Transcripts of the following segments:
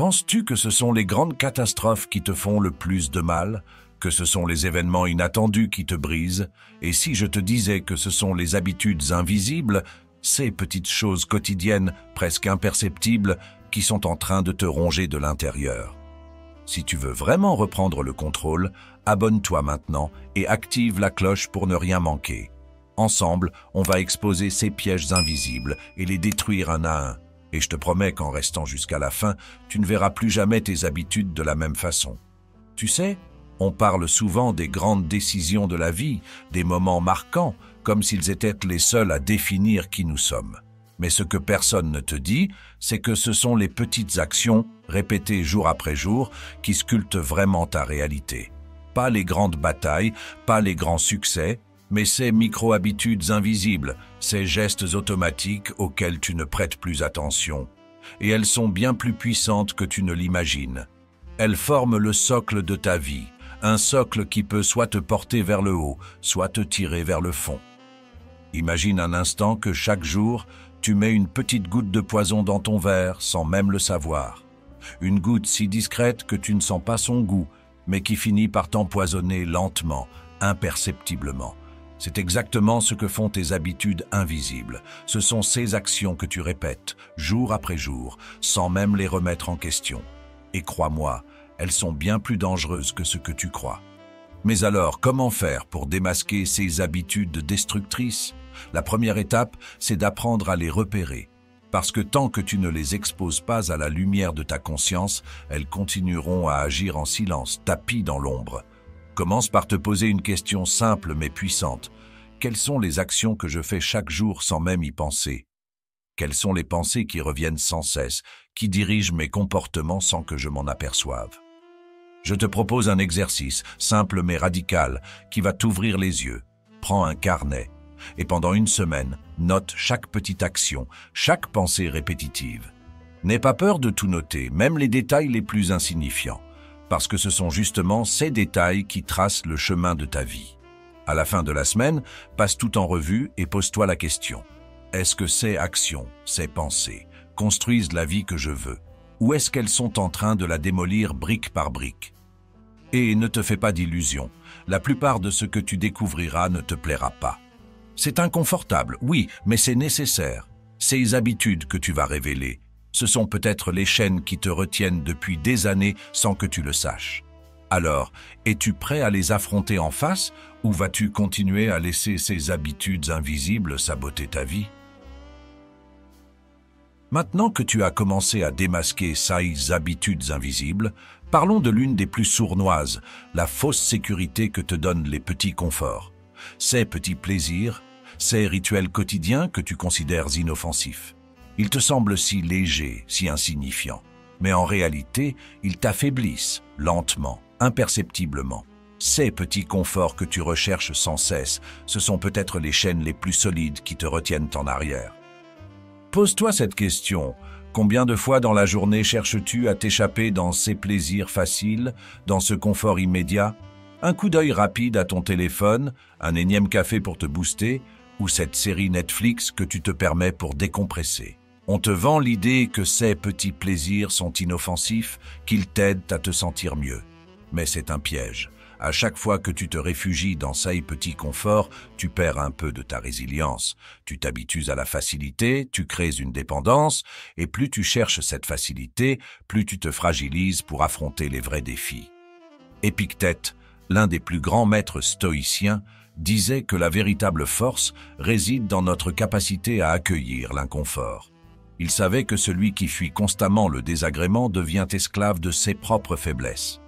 Penses-tu que ce sont les grandes catastrophes qui te font le plus de mal, que ce sont les événements inattendus qui te brisent? Et si je te disais que ce sont les habitudes invisibles, ces petites choses quotidiennes, presque imperceptibles, qui sont en train de te ronger de l'intérieur? Si tu veux vraiment reprendre le contrôle, abonne-toi maintenant et active la cloche pour ne rien manquer. Ensemble, on va exposer ces pièges invisibles et les détruire un à un. Et je te promets qu'en restant jusqu'à la fin, tu ne verras plus jamais tes habitudes de la même façon. Tu sais, on parle souvent des grandes décisions de la vie, des moments marquants, comme s'ils étaient les seuls à définir qui nous sommes. Mais ce que personne ne te dit, c'est que ce sont les petites actions, répétées jour après jour, qui sculptent vraiment ta réalité. Pas les grandes batailles, pas les grands succès, mais ces micro-habitudes invisibles, ces gestes automatiques auxquels tu ne prêtes plus attention. Et elles sont bien plus puissantes que tu ne l'imagines. Elles forment le socle de ta vie, un socle qui peut soit te porter vers le haut, soit te tirer vers le fond. Imagine un instant que chaque jour, tu mets une petite goutte de poison dans ton verre sans même le savoir. Une goutte si discrète que tu ne sens pas son goût, mais qui finit par t'empoisonner lentement, imperceptiblement. C'est exactement ce que font tes habitudes invisibles. Ce sont ces actions que tu répètes, jour après jour, sans même les remettre en question. Et crois-moi, elles sont bien plus dangereuses que ce que tu crois. Mais alors, comment faire pour démasquer ces habitudes destructrices? La première étape, c'est d'apprendre à les repérer. Parce que tant que tu ne les exposes pas à la lumière de ta conscience, elles continueront à agir en silence, tapies dans l'ombre. Commence par te poser une question simple mais puissante. Quelles sont les actions que je fais chaque jour sans même y penser? Quelles sont les pensées qui reviennent sans cesse, qui dirigent mes comportements sans que je m'en aperçoive? Je te propose un exercice, simple mais radical, qui va t'ouvrir les yeux. Prends un carnet et pendant une semaine, note chaque petite action, chaque pensée répétitive. N'aie pas peur de tout noter, même les détails les plus insignifiants, parce que ce sont justement ces détails qui tracent le chemin de ta vie. À la fin de la semaine, passe tout en revue et pose-toi la question. Est-ce que ces actions, ces pensées, construisent la vie que je veux? Ou est-ce qu'elles sont en train de la démolir brique par brique? Et ne te fais pas d'illusions, la plupart de ce que tu découvriras ne te plaira pas. C'est inconfortable, oui, mais c'est nécessaire. Ces habitudes que tu vas révéler, ce sont peut-être les chaînes qui te retiennent depuis des années sans que tu le saches. Alors, es-tu prêt à les affronter en face ou vas-tu continuer à laisser ces habitudes invisibles saboter ta vie? Maintenant que tu as commencé à démasquer ces habitudes invisibles, parlons de l'une des plus sournoises, la fausse sécurité que te donnent les petits conforts. Ces petits plaisirs, ces rituels quotidiens que tu considères inoffensifs. Ils te semblent si légers, si insignifiants. Mais en réalité, ils t'affaiblissent, lentement, imperceptiblement. Ces petits conforts que tu recherches sans cesse, ce sont peut-être les chaînes les plus solides qui te retiennent en arrière. Pose-toi cette question. Combien de fois dans la journée cherches-tu à t'échapper dans ces plaisirs faciles, dans ce confort immédiat? Un coup d'œil rapide à ton téléphone, un énième café pour te booster, ou cette série Netflix que tu te permets pour décompresser. On te vend l'idée que ces petits plaisirs sont inoffensifs, qu'ils t'aident à te sentir mieux. Mais c'est un piège. À chaque fois que tu te réfugies dans ces petits conforts, tu perds un peu de ta résilience. Tu t'habitues à la facilité, tu crées une dépendance, et plus tu cherches cette facilité, plus tu te fragilises pour affronter les vrais défis. Épictète, l'un des plus grands maîtres stoïciens, disait que la véritable force réside dans notre capacité à accueillir l'inconfort. Il savait que celui qui fuit constamment le désagrément devient esclave de ses propres faiblesses.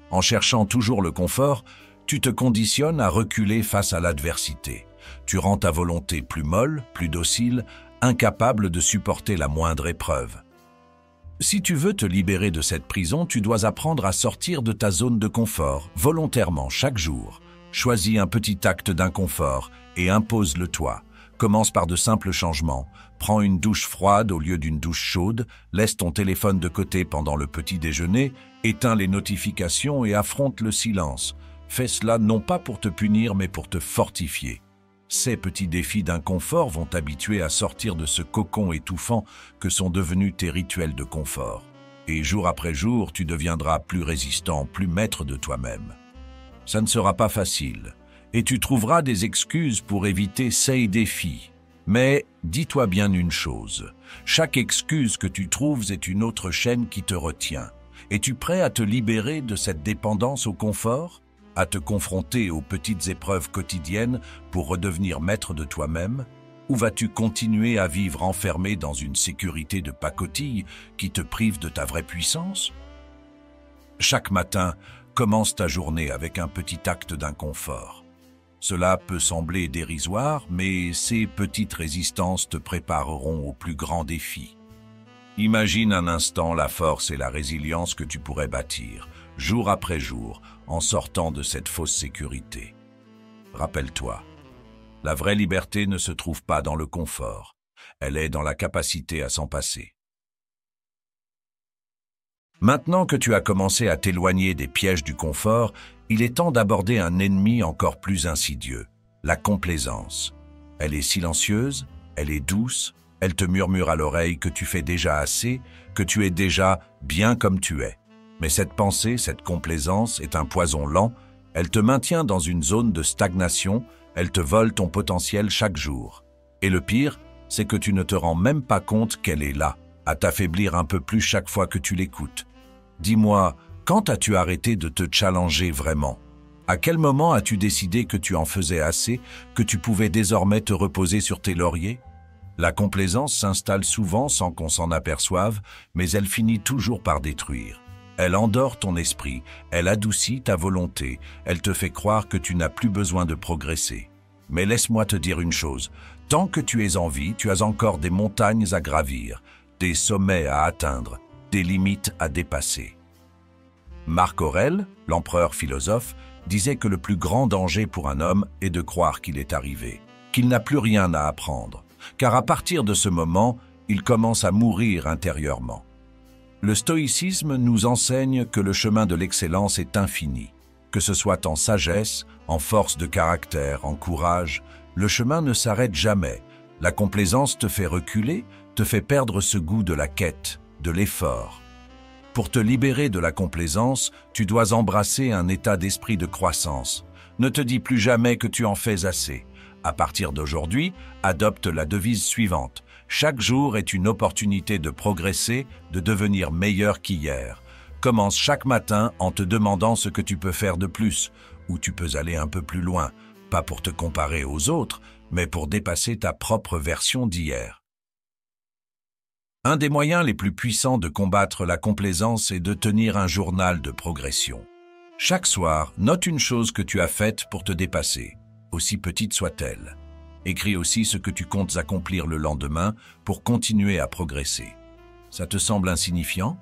En cherchant toujours le confort, tu te conditionnes à reculer face à l'adversité. Tu rends ta volonté plus molle, plus docile, incapable de supporter la moindre épreuve. Si tu veux te libérer de cette prison, tu dois apprendre à sortir de ta zone de confort, volontairement, chaque jour. Choisis un petit acte d'inconfort et impose-le-toi. Commence par de simples changements. Prends une douche froide au lieu d'une douche chaude, laisse ton téléphone de côté pendant le petit déjeuner, éteins les notifications et affronte le silence. Fais cela non pas pour te punir mais pour te fortifier. Ces petits défis d'inconfort vont t'habituer à sortir de ce cocon étouffant que sont devenus tes rituels de confort. Et jour après jour, tu deviendras plus résistant, plus maître de toi-même. Ça ne sera pas facile, et tu trouveras des excuses pour éviter ces défis. Mais dis-toi bien une chose, chaque excuse que tu trouves est une autre chaîne qui te retient. Es-tu prêt à te libérer de cette dépendance au confort, à te confronter aux petites épreuves quotidiennes pour redevenir maître de toi-même? Ou vas-tu continuer à vivre enfermé dans une sécurité de pacotille qui te prive de ta vraie puissance? Chaque matin, commence ta journée avec un petit acte d'inconfort. Cela peut sembler dérisoire, mais ces petites résistances te prépareront aux plus grands défis. Imagine un instant la force et la résilience que tu pourrais bâtir, jour après jour, en sortant de cette fausse sécurité. Rappelle-toi, la vraie liberté ne se trouve pas dans le confort, elle est dans la capacité à s'en passer. Maintenant que tu as commencé à t'éloigner des pièges du confort, il est temps d'aborder un ennemi encore plus insidieux, la complaisance. Elle est silencieuse, elle est douce, elle te murmure à l'oreille que tu fais déjà assez, que tu es déjà bien comme tu es. Mais cette pensée, cette complaisance est un poison lent, elle te maintient dans une zone de stagnation, elle te vole ton potentiel chaque jour. Et le pire, c'est que tu ne te rends même pas compte qu'elle est là, à t'affaiblir un peu plus chaque fois que tu l'écoutes. Dis-moi, quand as-tu arrêté de te challenger vraiment? À quel moment as-tu décidé que tu en faisais assez, que tu pouvais désormais te reposer sur tes lauriers? La complaisance s'installe souvent sans qu'on s'en aperçoive, mais elle finit toujours par détruire. Elle endort ton esprit, elle adoucit ta volonté, elle te fait croire que tu n'as plus besoin de progresser. Mais laisse-moi te dire une chose, tant que tu es en vie, tu as encore des montagnes à gravir, des sommets à atteindre, des limites à dépasser. Marc Aurèle, l'empereur philosophe, disait que le plus grand danger pour un homme est de croire qu'il est arrivé, qu'il n'a plus rien à apprendre, car à partir de ce moment, il commence à mourir intérieurement. Le stoïcisme nous enseigne que le chemin de l'excellence est infini, que ce soit en sagesse, en force de caractère, en courage, le chemin ne s'arrête jamais. La complaisance te fait reculer, te fait perdre ce goût de la quête, de l'effort. Pour te libérer de la complaisance, tu dois embrasser un état d'esprit de croissance. Ne te dis plus jamais que tu en fais assez. À partir d'aujourd'hui, adopte la devise suivante. Chaque jour est une opportunité de progresser, de devenir meilleur qu'hier. Commence chaque matin en te demandant ce que tu peux faire de plus, ou tu peux aller un peu plus loin, pas pour te comparer aux autres, mais pour dépasser ta propre version d'hier. Un des moyens les plus puissants de combattre la complaisance est de tenir un journal de progression. Chaque soir, note une chose que tu as faite pour te dépasser, aussi petite soit-elle. Écris aussi ce que tu comptes accomplir le lendemain pour continuer à progresser. Ça te semble insignifiant?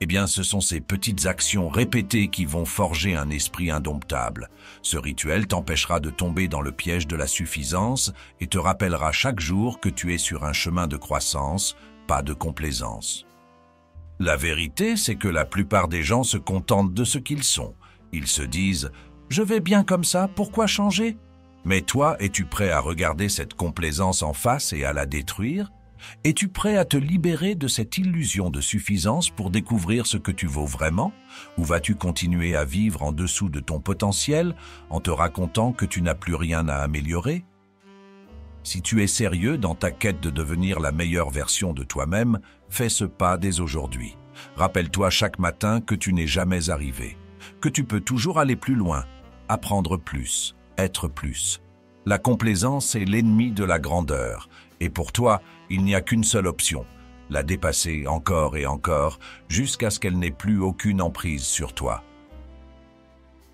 Eh bien, ce sont ces petites actions répétées qui vont forger un esprit indomptable. Ce rituel t'empêchera de tomber dans le piège de la suffisance et te rappellera chaque jour que tu es sur un chemin de croissance, pas de complaisance. La vérité, c'est que la plupart des gens se contentent de ce qu'ils sont. Ils se disent « Je vais bien comme ça, pourquoi changer ?» Mais toi, es-tu prêt à regarder cette complaisance en face et à la détruire? Es-tu prêt à te libérer de cette illusion de suffisance pour découvrir ce que tu vaux vraiment? Ou vas-tu continuer à vivre en dessous de ton potentiel en te racontant que tu n'as plus rien à améliorer? Si tu es sérieux dans ta quête de devenir la meilleure version de toi-même, fais ce pas dès aujourd'hui. Rappelle-toi chaque matin que tu n'es jamais arrivé, que tu peux toujours aller plus loin, apprendre plus, être plus. La complaisance est l'ennemi de la grandeur, et pour toi, il n'y a qu'une seule option, la dépasser encore et encore, jusqu'à ce qu'elle n'ait plus aucune emprise sur toi.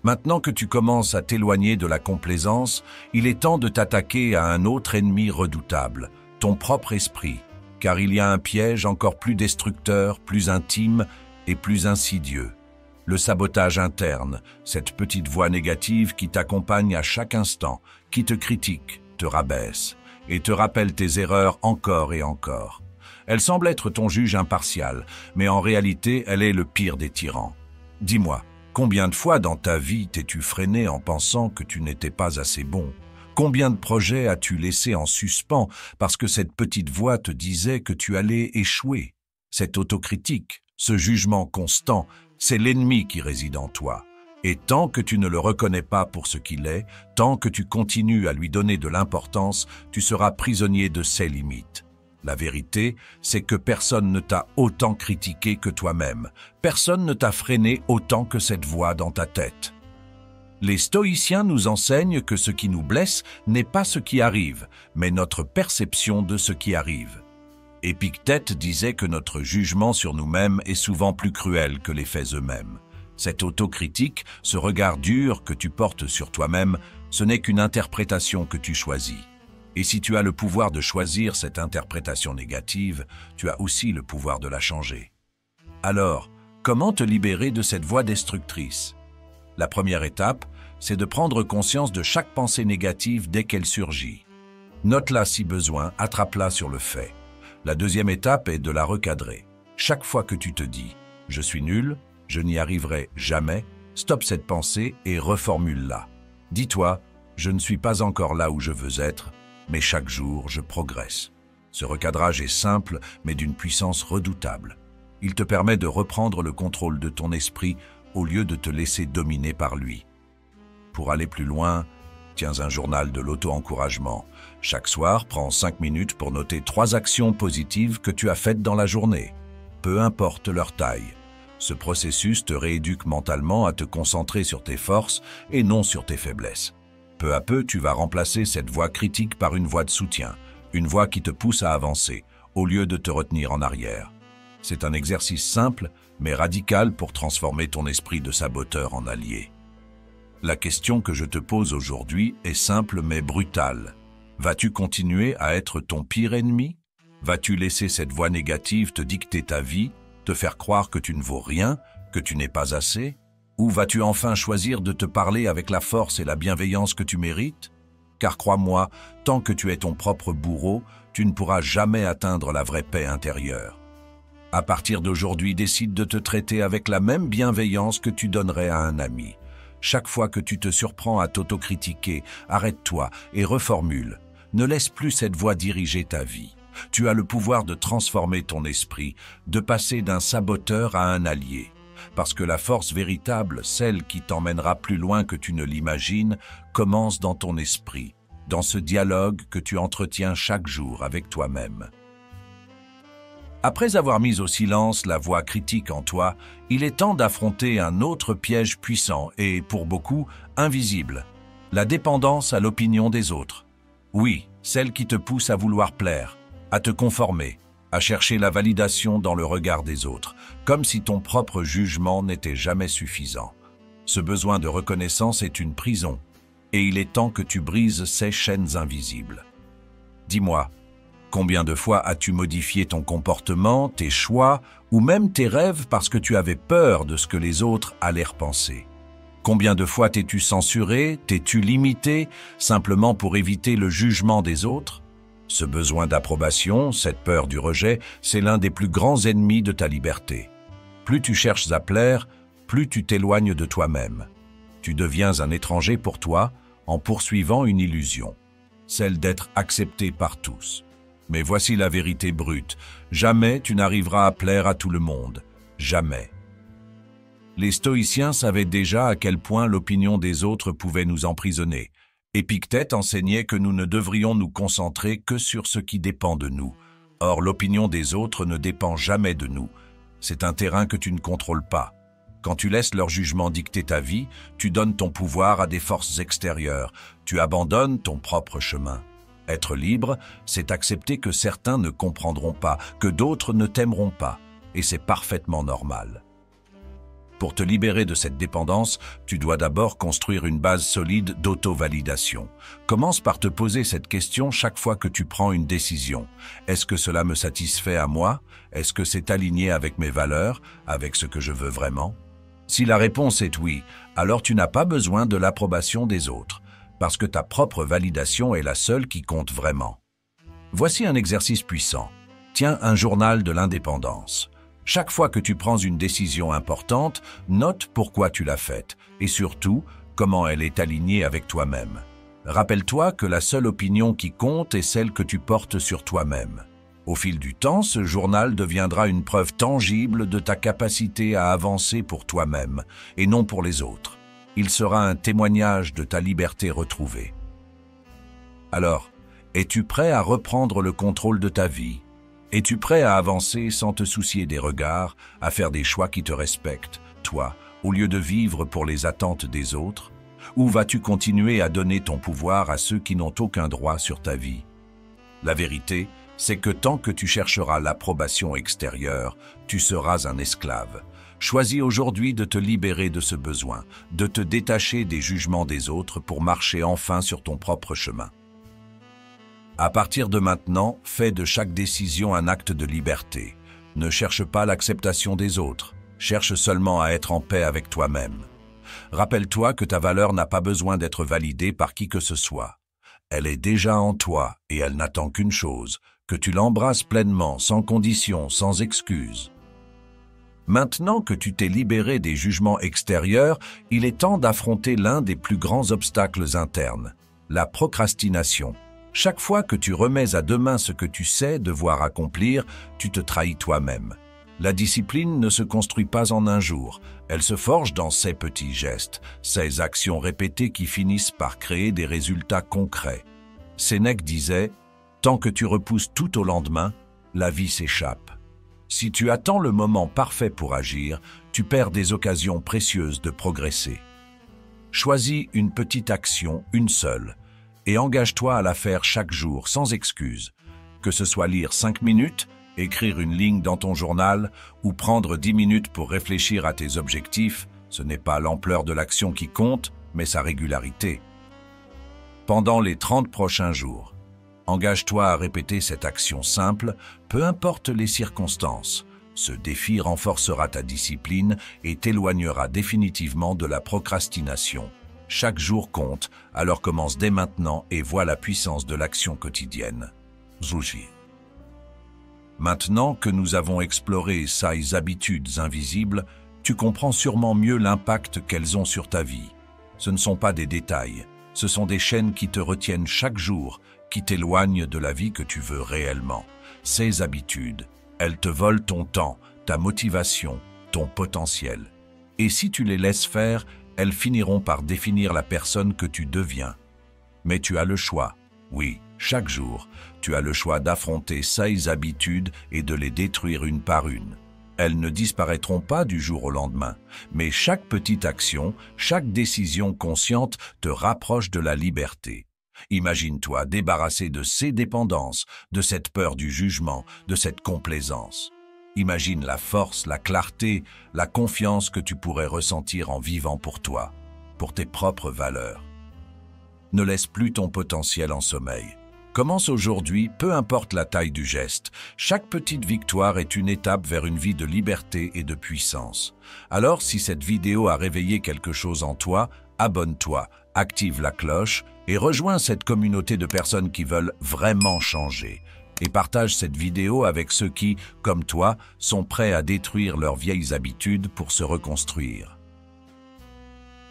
Maintenant que tu commences à t'éloigner de la complaisance, il est temps de t'attaquer à un autre ennemi redoutable, ton propre esprit, car il y a un piège encore plus destructeur, plus intime et plus insidieux. Le sabotage interne, cette petite voix négative qui t'accompagne à chaque instant, qui te critique, te rabaisse et te rappelle tes erreurs encore et encore. Elle semble être ton juge impartial, mais en réalité, elle est le pire des tyrans. Dis-moi, combien de fois dans ta vie t'es-tu freiné en pensant que tu n'étais pas assez bon? Combien de projets as-tu laissé en suspens parce que cette petite voix te disait que tu allais échouer? Cette autocritique, Ce jugement constant, c'est l'ennemi qui réside en toi. Et tant que tu ne le reconnais pas pour ce qu'il est, tant que tu continues à lui donner de l'importance, tu seras prisonnier de ses limites. La vérité, c'est que personne ne t'a autant critiqué que toi-même. Personne ne t'a freiné autant que cette voix dans ta tête. Les stoïciens nous enseignent que ce qui nous blesse n'est pas ce qui arrive, mais notre perception de ce qui arrive. Épictète disait que notre jugement sur nous-mêmes est souvent plus cruel que les faits eux-mêmes. Cette autocritique, ce regard dur que tu portes sur toi-même, ce n'est qu'une interprétation que tu choisis. Et si tu as le pouvoir de choisir cette interprétation négative, tu as aussi le pouvoir de la changer. Alors, comment te libérer de cette voix destructrice? La première étape, c'est de prendre conscience de chaque pensée négative dès qu'elle surgit. Note-la si besoin, attrape-la sur le fait. La deuxième étape est de la recadrer. Chaque fois que tu te dis « je suis nul », « je n'y arriverai jamais », stoppe cette pensée et reformule-la. Dis-toi « je ne suis pas encore là où je veux être, mais chaque jour je progresse ». Ce recadrage est simple, mais d'une puissance redoutable. Il te permet de reprendre le contrôle de ton esprit au lieu de te laisser dominer par lui. Pour aller plus loin, tiens un journal de l'auto-encouragement. Chaque soir, prends 5 minutes pour noter 3 actions positives que tu as faites dans la journée, peu importe leur taille. Ce processus te rééduque mentalement à te concentrer sur tes forces et non sur tes faiblesses. Peu à peu, tu vas remplacer cette voix critique par une voix de soutien, une voix qui te pousse à avancer, au lieu de te retenir en arrière. C'est un exercice simple, mais radical pour transformer ton esprit de saboteur en allié. La question que je te pose aujourd'hui est simple mais brutale. Vas-tu continuer à être ton pire ennemi? Vas-tu laisser cette voix négative te dicter ta vie, te faire croire que tu ne vaux rien, que tu n'es pas assez? Ou vas-tu enfin choisir de te parler avec la force et la bienveillance que tu mérites? Car crois-moi, tant que tu es ton propre bourreau, tu ne pourras jamais atteindre la vraie paix intérieure. À partir d'aujourd'hui, décide de te traiter avec la même bienveillance que tu donnerais à un ami. Chaque fois que tu te surprends à t'autocritiquer, arrête-toi et reformule. Ne laisse plus cette voix diriger ta vie. Tu as le pouvoir de transformer ton esprit, de passer d'un saboteur à un allié. Parce que la force véritable, celle qui t'emmènera plus loin que tu ne l'imagines, commence dans ton esprit, dans ce dialogue que tu entretiens chaque jour avec toi-même. Après avoir mis au silence la voix critique en toi, il est temps d'affronter un autre piège puissant et, pour beaucoup, invisible. La dépendance à l'opinion des autres. Oui, celle qui te pousse à vouloir plaire, à te conformer, à chercher la validation dans le regard des autres, comme si ton propre jugement n'était jamais suffisant. Ce besoin de reconnaissance est une prison, et il est temps que tu brises ces chaînes invisibles. Dis-moi, combien de fois as-tu modifié ton comportement, tes choix, ou même tes rêves parce que tu avais peur de ce que les autres allaient penser? Combien de fois t'es-tu censuré, t'es-tu limité, simplement pour éviter le jugement des autres? Ce besoin d'approbation, cette peur du rejet, c'est l'un des plus grands ennemis de ta liberté. Plus tu cherches à plaire, plus tu t'éloignes de toi-même. Tu deviens un étranger pour toi en poursuivant une illusion, celle d'être accepté par tous. Mais voici la vérité brute, jamais tu n'arriveras à plaire à tout le monde, jamais. Les stoïciens savaient déjà à quel point l'opinion des autres pouvait nous emprisonner. Épictète enseignait que nous ne devrions nous concentrer que sur ce qui dépend de nous. Or, l'opinion des autres ne dépend jamais de nous. C'est un terrain que tu ne contrôles pas. Quand tu laisses leur jugement dicter ta vie, tu donnes ton pouvoir à des forces extérieures. Tu abandonnes ton propre chemin. Être libre, c'est accepter que certains ne comprendront pas, que d'autres ne t'aimeront pas. Et c'est parfaitement normal. Pour te libérer de cette dépendance, tu dois d'abord construire une base solide d'auto-validation. Commence par te poser cette question chaque fois que tu prends une décision. Est-ce que cela me satisfait à moi? Est-ce que c'est aligné avec mes valeurs, avec ce que je veux vraiment? Si la réponse est oui, alors tu n'as pas besoin de l'approbation des autres, parce que ta propre validation est la seule qui compte vraiment. Voici un exercice puissant. Tiens un journal de l'indépendance. Chaque fois que tu prends une décision importante, note pourquoi tu l'as faite et surtout comment elle est alignée avec toi-même. Rappelle-toi que la seule opinion qui compte est celle que tu portes sur toi-même. Au fil du temps, ce journal deviendra une preuve tangible de ta capacité à avancer pour toi-même et non pour les autres. Il sera un témoignage de ta liberté retrouvée. Alors, es-tu prêt à reprendre le contrôle de ta vie? Es-tu prêt à avancer sans te soucier des regards, à faire des choix qui te respectent, toi, au lieu de vivre pour les attentes des autres? Ou vas-tu continuer à donner ton pouvoir à ceux qui n'ont aucun droit sur ta vie? La vérité, c'est que tant que tu chercheras l'approbation extérieure, tu seras un esclave. Choisis aujourd'hui de te libérer de ce besoin, de te détacher des jugements des autres pour marcher enfin sur ton propre chemin. À partir de maintenant, fais de chaque décision un acte de liberté. Ne cherche pas l'acceptation des autres, cherche seulement à être en paix avec toi-même. Rappelle-toi que ta valeur n'a pas besoin d'être validée par qui que ce soit. Elle est déjà en toi et elle n'attend qu'une chose, que tu l'embrasses pleinement, sans condition, sans excuse. Maintenant que tu t'es libéré des jugements extérieurs, il est temps d'affronter l'un des plus grands obstacles internes, la procrastination. Chaque fois que tu remets à demain ce que tu sais devoir accomplir, tu te trahis toi-même. La discipline ne se construit pas en un jour, elle se forge dans ces petits gestes, ces actions répétées qui finissent par créer des résultats concrets. Sénèque disait « Tant que tu repousses tout au lendemain, la vie s'échappe ». Si tu attends le moment parfait pour agir, tu perds des occasions précieuses de progresser. Choisis une petite action, une seule, et engage-toi à la faire chaque jour, sans excuse. Que ce soit lire 5 minutes, écrire une ligne dans ton journal ou prendre 10 minutes pour réfléchir à tes objectifs, ce n'est pas l'ampleur de l'action qui compte, mais sa régularité. Pendant les 30 prochains jours, engage-toi à répéter cette action simple, peu importe les circonstances. Ce défi renforcera ta discipline et t'éloignera définitivement de la procrastination. Chaque jour compte, alors commence dès maintenant et vois la puissance de l'action quotidienne. Zouji. Maintenant que nous avons exploré ces habitudes invisibles, tu comprends sûrement mieux l'impact qu'elles ont sur ta vie. Ce ne sont pas des détails, ce sont des chaînes qui te retiennent chaque jour, qui t'éloignent de la vie que tu veux réellement. Ces habitudes, elles te volent ton temps, ta motivation, ton potentiel. Et si tu les laisses faire, elles finiront par définir la personne que tu deviens. Mais tu as le choix. Oui, chaque jour, tu as le choix d'affronter ces habitudes et de les détruire une par une. Elles ne disparaîtront pas du jour au lendemain, mais chaque petite action, chaque décision consciente te rapproche de la liberté. Imagine-toi débarrassé de ces dépendances, de cette peur du jugement, de cette complaisance. Imagine la force, la clarté, la confiance que tu pourrais ressentir en vivant pour toi, pour tes propres valeurs. Ne laisse plus ton potentiel en sommeil. Commence aujourd'hui, peu importe la taille du geste. Chaque petite victoire est une étape vers une vie de liberté et de puissance. Alors, si cette vidéo a réveillé quelque chose en toi, abonne-toi, active la cloche et rejoins cette communauté de personnes qui veulent vraiment changer. Et partage cette vidéo avec ceux qui, comme toi, sont prêts à détruire leurs vieilles habitudes pour se reconstruire.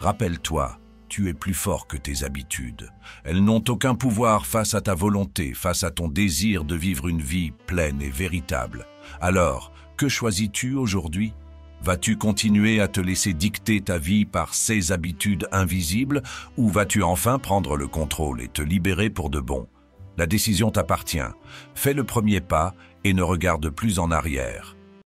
Rappelle-toi, tu es plus fort que tes habitudes. Elles n'ont aucun pouvoir face à ta volonté, face à ton désir de vivre une vie pleine et véritable. Alors, que choisis-tu aujourd'hui? Vas-tu continuer à te laisser dicter ta vie par ces habitudes invisibles ou vas-tu enfin prendre le contrôle et te libérer pour de bon? La décision t'appartient. Fais le premier pas et ne regarde plus en arrière.